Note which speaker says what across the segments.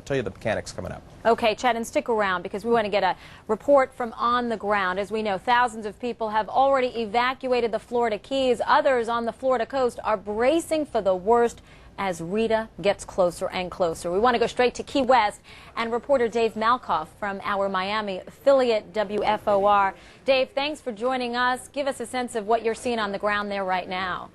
Speaker 1: tell you the mechanics coming up.
Speaker 2: Okay, Chad, and stick around because we want to get a report from on the ground. As we know, thousands of people have already evacuated the Florida Keys. Others on the Florida coast are bracing for the worst as Rita gets closer and closer. We want to go straight to Key West and reporter Dave Malkoff from our Miami affiliate WFOR. Dave, thanks for joining us. Give us a sense of what you're seeing on the ground there right now.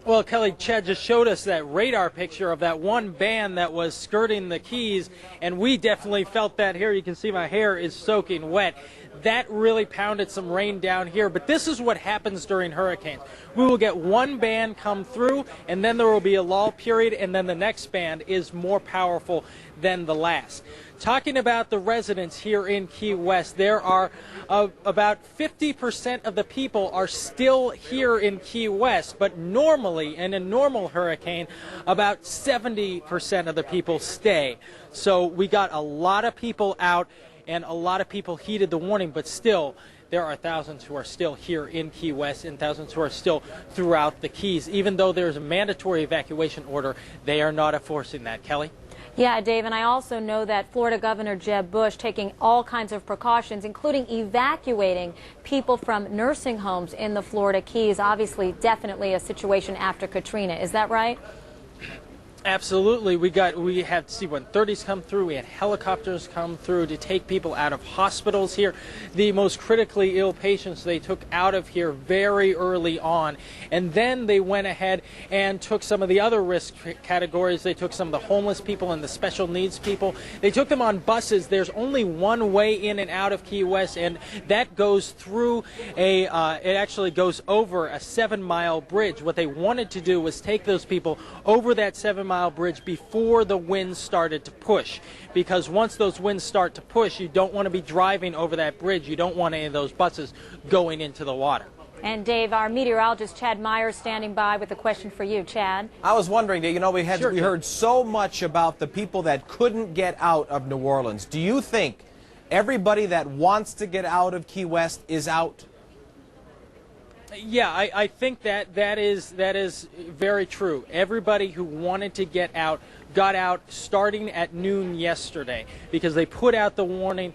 Speaker 3: Well, Kelly, Chad just showed us that radar picture of that one band that was skirting the Keys, and we definitely felt that here. You can see my hair is soaking wet. That really pounded some rain down here, but this is what happens during hurricanes. We will get one band come through, and then there will be a lull period, and then the next band is more powerful than the last. Talking about the residents here in Key West, there are about 50% of the people are still here in Key West, but normally, in a normal hurricane, about 70% of the people stay. So we got a lot of people out, and a lot of people heeded the warning, but still, there are thousands who are still here in Key West and thousands who are still throughout the Keys. Even though there's a mandatory evacuation order, they are not enforcing that. Kelly?
Speaker 2: Yeah, Dave, and I also know that Florida Governor Jeb Bush taking all kinds of precautions, including evacuating people from nursing homes in the Florida Keys. Obviously, definitely a situation after Katrina. Is that right?
Speaker 3: Absolutely. We had C-130s come through. We had helicopters come through to take people out of hospitals here. The most critically ill patients they took out of here very early on. And then they went ahead and took some of the other risk categories. They took some of the homeless people and the special needs people. They took them on buses. There's only one way in and out of Key West, and that goes through it actually goes over a 7-mile bridge. What they wanted to do was take those people over that 7-mile bridge before the winds started to push, because once those winds start to push, you don't want to be driving over that bridge. You don't want any of those buses going into the water.
Speaker 2: And Dave, our meteorologist Chad Myers standing by with a question for you. Chad?
Speaker 1: I was wondering, you know, we heard so much about the people that couldn't get out of New Orleans. Do you think everybody that wants to get out of Key West is out?
Speaker 3: Yeah, I think that is very true. Everybody who wanted to get out got out starting at noon yesterday, because they put out the warning,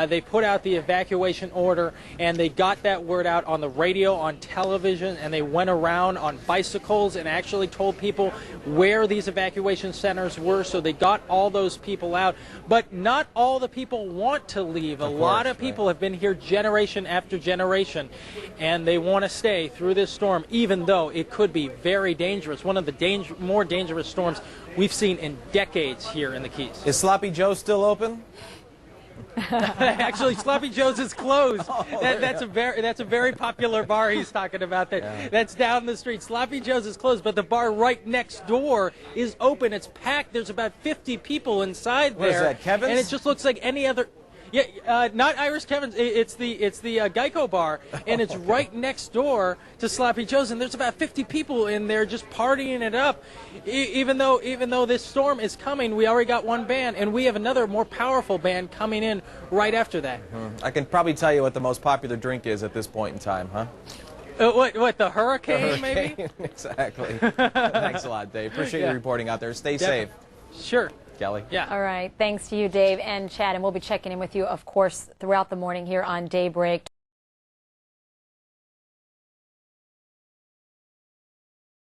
Speaker 3: they put out the evacuation order, and they got that word out on the radio, on television, and they went around on bicycles and actually told people where these evacuation centers were, so they got all those people out. But not all the people want to leave. A lot of people have been here generation after generation, and they want to stay through this storm, even though it could be very dangerous. One of the more dangerous storms we've seen in decades here in the Keys.
Speaker 1: Is Sloppy Joe's still open?
Speaker 3: Actually, Sloppy Joe's is closed. That's a very popular bar he's talking about. That's down the street. Sloppy Joe's is closed, but the bar right next door is open. It's packed. There's about 50 people inside there.
Speaker 1: What is that, Kevin's?
Speaker 3: And it just looks like any other. Yeah, not Irish Kevin's. It's the Geico bar, and it's right next door to Sloppy Joe's, and there's about 50 people in there just partying it up. Even though this storm is coming, we already got one band, and we have another more powerful band coming in right after that.
Speaker 1: I can probably tell you what the most popular drink is at this point in time, huh?
Speaker 3: What, the hurricane, maybe?
Speaker 1: Exactly. Thanks a lot, Dave. Appreciate you reporting out there. Stay safe.
Speaker 3: Sure.
Speaker 1: Kelly?
Speaker 2: Yeah. All right. Thanks to you, Dave and Chad. And we'll be checking in with you, of course, throughout the morning here on Daybreak.